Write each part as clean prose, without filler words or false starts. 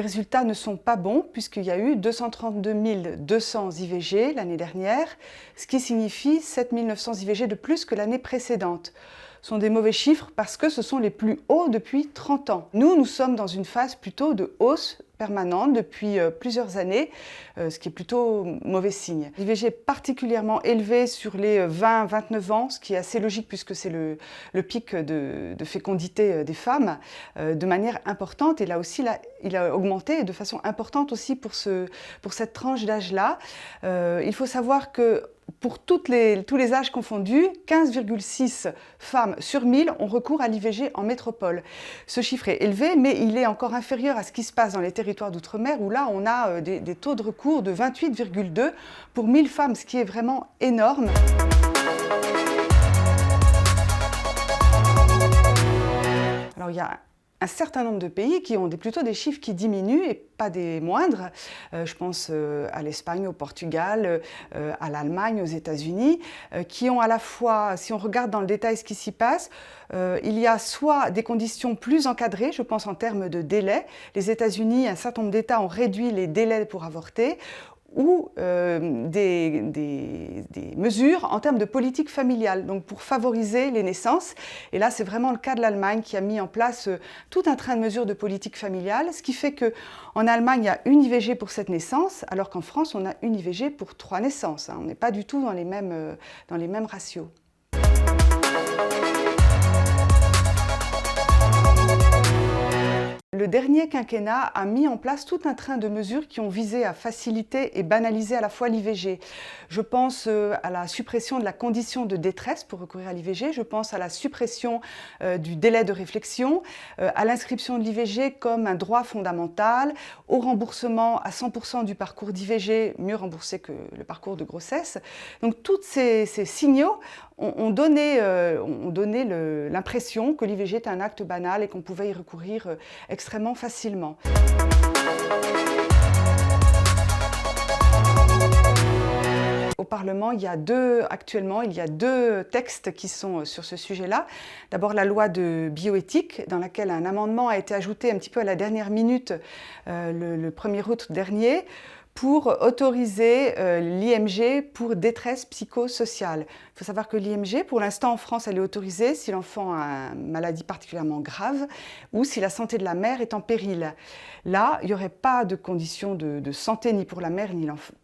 résultats ne sont pas bons puisqu'il y a eu 232 200 IVG l'année dernière, ce qui signifie 7 900 IVG de plus que l'année précédente. Ce sont des mauvais chiffres parce que ce sont les plus hauts depuis 30 ans. Nous sommes dans une phase plutôt de hausse permanente depuis plusieurs années, ce qui est plutôt mauvais signe. L'IVG est particulièrement élevé sur les 20-29 ans, ce qui est assez logique puisque c'est le pic de fécondité des femmes, de manière importante. Et là aussi, il a augmenté de façon importante aussi pour cette tranche d'âge-là. Il faut savoir que pour tous les âges confondus, 15,6 femmes sur 1000 ont recours à l'IVG en métropole. Ce chiffre est élevé, mais il est encore inférieur à ce qui se passe dans les territoires d'outre-mer, où là, on a des taux de recours de 28,2 pour 1000 femmes, ce qui est vraiment énorme. Alors, il y a un certain nombre de pays qui ont plutôt des chiffres qui diminuent et pas des moindres. Je pense à l'Espagne, au Portugal, à l'Allemagne, aux États-Unis, qui ont à la fois, si on regarde dans le détail ce qui s'y passe, il y a soit des conditions plus encadrées, je pense en termes de délai. Les États-Unis, un certain nombre d'États ont réduit les délais pour avorter, ou des mesures en termes de politique familiale, donc pour favoriser les naissances. Et là, c'est vraiment le cas de l'Allemagne qui a mis en place tout un train de mesures de politique familiale, ce qui fait qu'en Allemagne, il y a une IVG pour 7 naissances, alors qu'en France, on a une IVG pour 3 naissances. On n'est pas du tout dans les mêmes ratios. Le dernier quinquennat a mis en place tout un train de mesures qui ont visé à faciliter et banaliser à la fois l'IVG. Je pense à la suppression de la condition de détresse pour recourir à l'IVG, je pense à la suppression du délai de réflexion, à l'inscription de l'IVG comme un droit fondamental, au remboursement à 100% du parcours d'IVG, mieux remboursé que le parcours de grossesse. Donc tous ces signaux ont donné l'impression que l'IVG était un acte banal et qu'on pouvait y recourir extrêmement facilement. Au Parlement, actuellement, il y a deux textes qui sont sur ce sujet-là. D'abord, la loi de bioéthique, dans laquelle un amendement a été ajouté un petit peu à la dernière minute, le 1er août dernier, pour autoriser l'IMG pour détresse psychosociale. Il faut savoir que l'IMG, pour l'instant en France, elle est autorisée si l'enfant a une maladie particulièrement grave ou si la santé de la mère est en péril. Là, il n'y aurait pas de conditions de santé ni pour la mère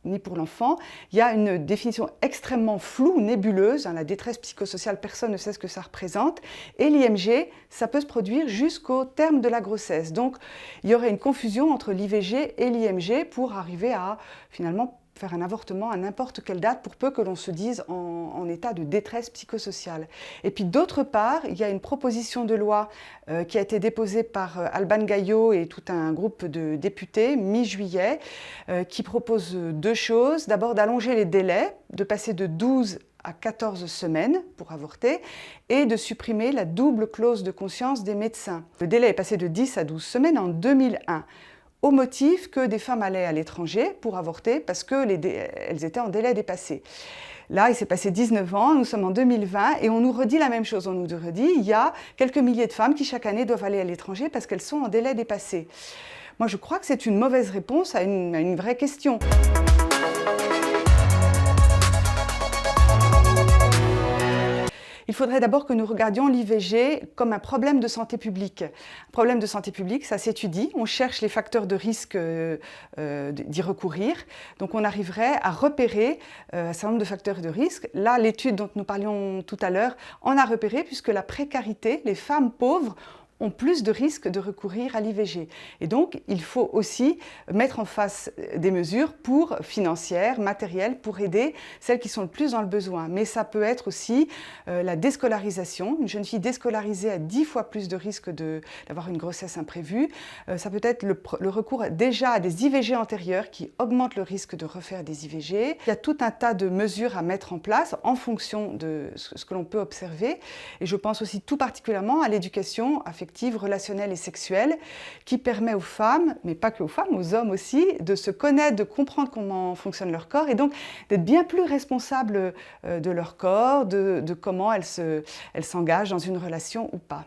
ni pour l'enfant. Il y a une définition extrêmement floue, nébuleuse. La détresse psychosociale, personne ne sait ce que ça représente. Et l'IMG, ça peut se produire jusqu'au terme de la grossesse. Donc, il y aurait une confusion entre l'IVG et l'IMG pour arriver à finalement faire un avortement à n'importe quelle date pour peu que l'on se dise en état de détresse psychosociale. Et puis d'autre part, il y a une proposition de loi qui a été déposée par Alban Gaillot et tout un groupe de députés mi-juillet qui propose deux choses. D'abord d'allonger les délais, de passer de 12 à 14 semaines pour avorter et de supprimer la double clause de conscience des médecins. Le délai est passé de 10 à 12 semaines en 2001. Au motif que des femmes allaient à l'étranger pour avorter parce qu'elles étaient en délai dépassé. Là, il s'est passé 19 ans, nous sommes en 2020 et on nous redit la même chose. On nous redit il y a quelques milliers de femmes qui chaque année doivent aller à l'étranger parce qu'elles sont en délai dépassé. Moi, je crois que c'est une mauvaise réponse à une vraie question. Il faudrait d'abord que nous regardions l'IVG comme un problème de santé publique. Un problème de santé publique, ça s'étudie, on cherche les facteurs de risque d'y recourir. Donc on arriverait à repérer un certain nombre de facteurs de risque. Là, l'étude dont nous parlions tout à l'heure en a repéré puisque la précarité, les femmes pauvres, ont plus de risques de recourir à l'IVG. Et donc, il faut aussi mettre en face des mesures financières, matérielles, pour aider celles qui sont le plus dans le besoin. Mais ça peut être aussi la déscolarisation. Une jeune fille déscolarisée a 10 fois plus de risques d'avoir une grossesse imprévue. Ça peut être le recours déjà à des IVG antérieures qui augmentent le risque de refaire des IVG. Il y a tout un tas de mesures à mettre en place en fonction de ce que l'on peut observer. Et je pense aussi tout particulièrement à l'éducation affective, relationnelle et sexuelle, qui permet aux femmes, mais pas que aux femmes, aux hommes aussi, de se connaître, de comprendre comment fonctionne leur corps et donc d'être bien plus responsables de leur corps, de comment elles s'engagent dans une relation ou pas.